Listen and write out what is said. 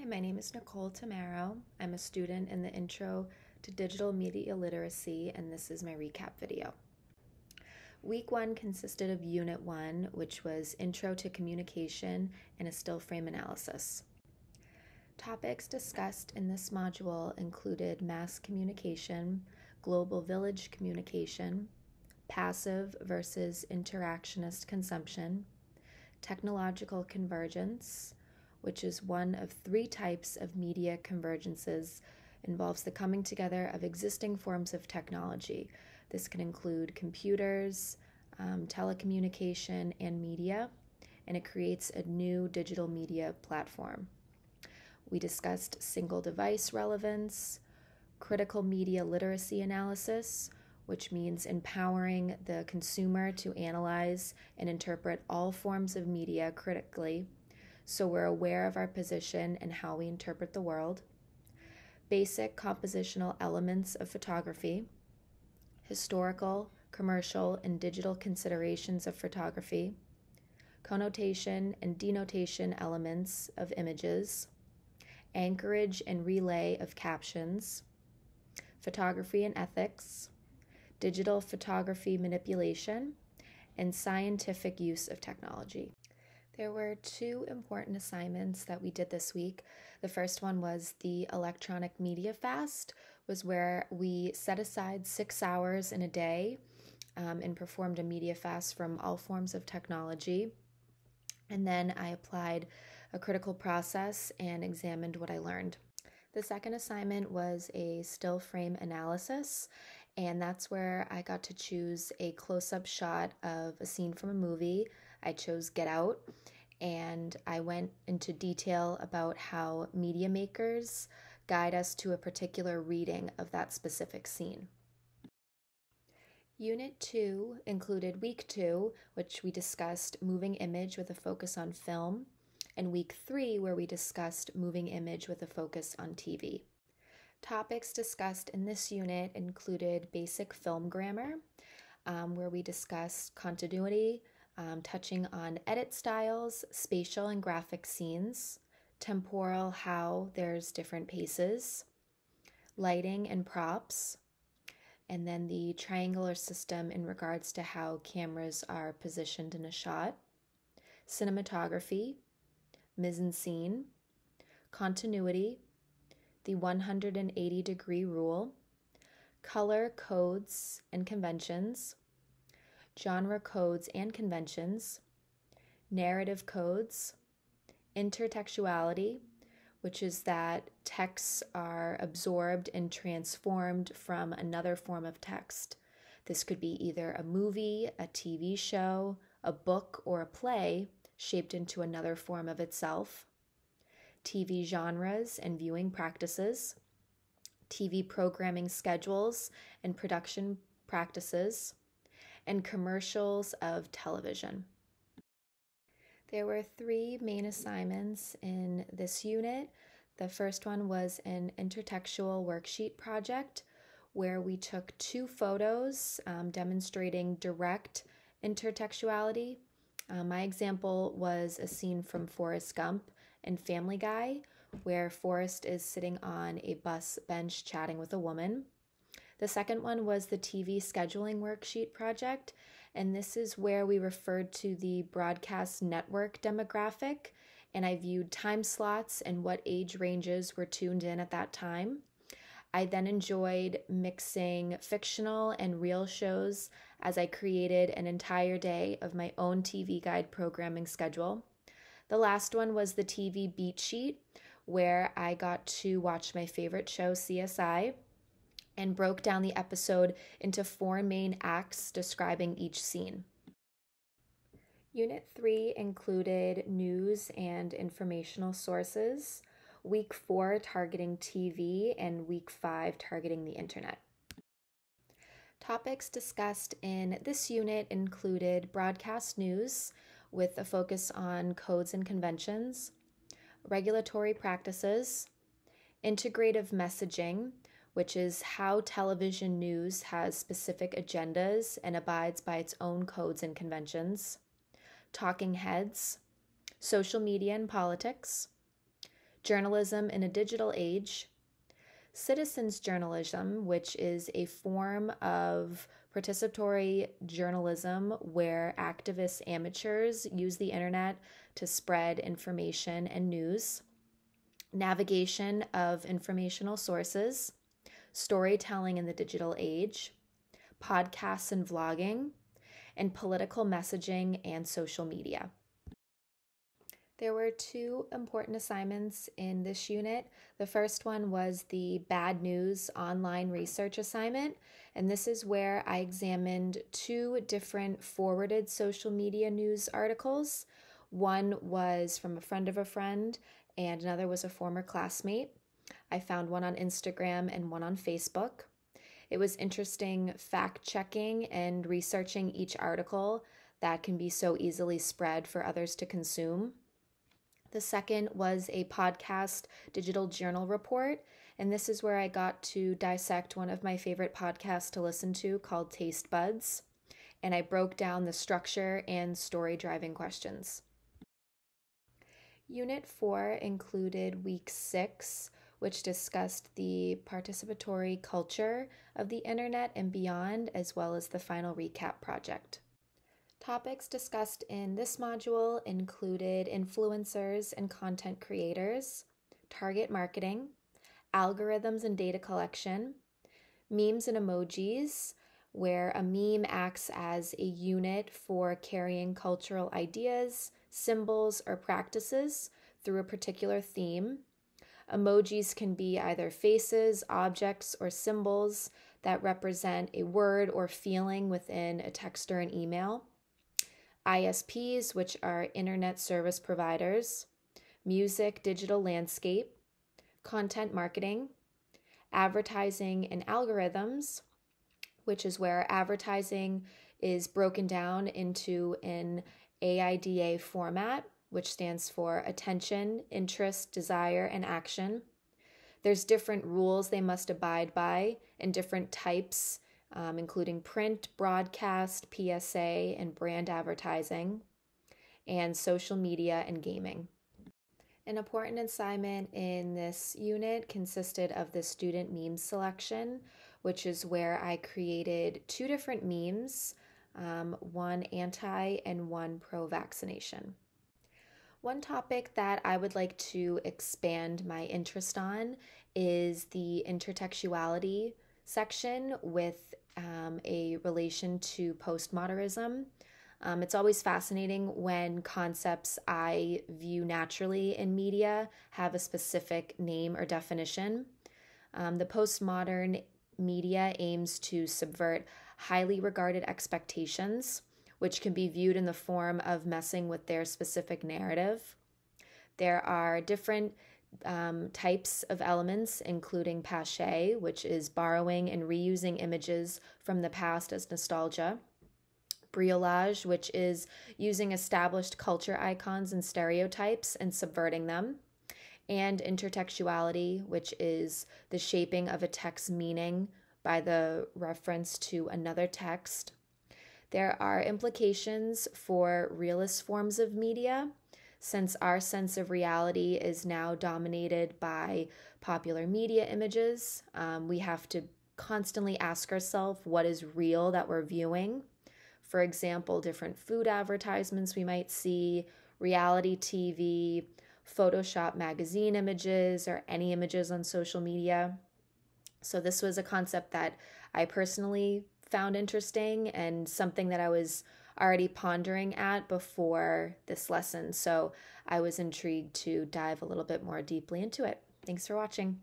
my name is Nicole Tamaro. I'm a student in the Intro to Digital Media Literacy, and this is my recap video. Week 1 consisted of Unit 1, which was Intro to Communication and a Still Frame Analysis. Topics discussed in this module included mass communication, global village communication, passive versus interactionist consumption, technological convergence, which is one of 3 types of media convergences, involves the coming together of existing forms of technology. This can include computers, telecommunication, and media, and it creates a new digital media platform. We discussed single device relevance, critical media literacy analysis, which means empowering the consumer to analyze and interpret all forms of media critically, so we're aware of our position and how we interpret the world. Basic compositional elements of photography, historical, commercial, and digital considerations of photography, connotation and denotation elements of images, anchorage and relay of captions, photography and ethics, digital photography manipulation, and scientific use of technology. There were 2 important assignments that we did this week. The first one was the electronic media fast, was where we set aside 6 hours in a day and performed a media fast from all forms of technology. And then I applied a critical process and examined what I learned. The second assignment was a still frame analysis, and that's where I got to choose a close-up shot of a scene from a movie. I chose Get Out, and I went into detail about how media makers guide us to a particular reading of that specific scene. Unit 2 included Week 2, which we discussed moving image with a focus on film, and Week 3, where we discussed moving image with a focus on TV. Topics discussed in this unit included basic film grammar, where we discussed continuity, touching on edit styles, spatial and graphic scenes, temporal, how there's different paces, lighting and props, and then the triangular system in regards to how cameras are positioned in a shot, cinematography, mise-en-scene, continuity, the 180-degree rule, color codes and conventions, genre codes and conventions, narrative codes, intertextuality, which is that texts are absorbed and transformed from another form of text. This could be either a movie, a TV show, a book, or a play shaped into another form of itself. TV genres and viewing practices, TV programming schedules and production practices, and commercials of television. There were 3 main assignments in this unit. The first one was an intertextual worksheet project where we took 2 photos demonstrating direct intertextuality. My example was a scene from Forrest Gump and Family Guy, where Forrest is sitting on a bus bench chatting with a woman. The second one was the TV scheduling worksheet project, and this is where we referred to the broadcast network demographic, and I viewed time slots and what age ranges were tuned in at that time. I then enjoyed mixing fictional and real shows as I created an entire day of my own TV guide programming schedule. The last one was the TV beat sheet, where I got to watch my favorite show, CSI, and broke down the episode into 4 main acts describing each scene. Unit 3 included news and informational sources, Week 4 targeting TV, and Week 5 targeting the internet. Topics discussed in this unit included broadcast news with a focus on codes and conventions, regulatory practices, integrative messaging, which is how television news has specific agendas and abides by its own codes and conventions, talking heads, social media and politics, Journalism in a Digital Age, Citizens Journalism, which is a form of participatory journalism where activist amateurs use the internet to spread information and news, Navigation of Informational Sources, Storytelling in the Digital Age, Podcasts and Vlogging, and Political Messaging and Social Media. There were two important assignments in this unit. The first one was the Bad News Online Research assignment, and this is where I examined two different forwarded social media news articles. One was from a friend of a friend, and another was a former classmate. I found one on Instagram and one on Facebook. It was interesting fact-checking and researching each article that can be so easily spread for others to consume. The second was a podcast digital journal report, and this is where I got to dissect one of my favorite podcasts to listen to called Taste Buds, and I broke down the structure and story-driving questions. Unit 4 included Week 6, which discussed the participatory culture of the internet and beyond, as well as the final recap project. Topics discussed in this module included influencers and content creators, target marketing, algorithms and data collection, memes and emojis, where a meme acts as a unit for carrying cultural ideas, symbols, or practices through a particular theme. Emojis can be either faces, objects, or symbols that represent a word or feeling within a text or an email. ISPs, which are internet service providers, music digital landscape, content marketing, advertising and algorithms, which is where advertising is broken down into an AIDA format, which stands for attention, interest, desire, and action. There's different rules they must abide by and different types, including print, broadcast, PSA, and brand advertising, and social media and gaming. An important assignment in this unit consisted of the student meme selection, which is where I created two different memes, one anti and one pro-vaccination. One topic that I would like to expand my interest on is the intertextuality section with a relation to postmodernism. It's always fascinating when concepts I view naturally in media have a specific name or definition. The postmodern media aims to subvert highly regarded expectations, which can be viewed in the form of messing with their specific narrative. There are different types of elements, including paché, which is borrowing and reusing images from the past as nostalgia, briolage, which is using established culture icons and stereotypes and subverting them, and intertextuality, which is the shaping of a text's meaning by the reference to another text. There are implications for realist forms of media, since our sense of reality is now dominated by popular media images. We have to constantly ask ourselves what is real that we're viewing. For example, different food advertisements we might see, reality TV, Photoshop magazine images, or any images on social media. So this was a concept that I personally found interesting and something that I was already pondering at before this lesson. So I was intrigued to dive a little bit more deeply into it. Thanks for watching.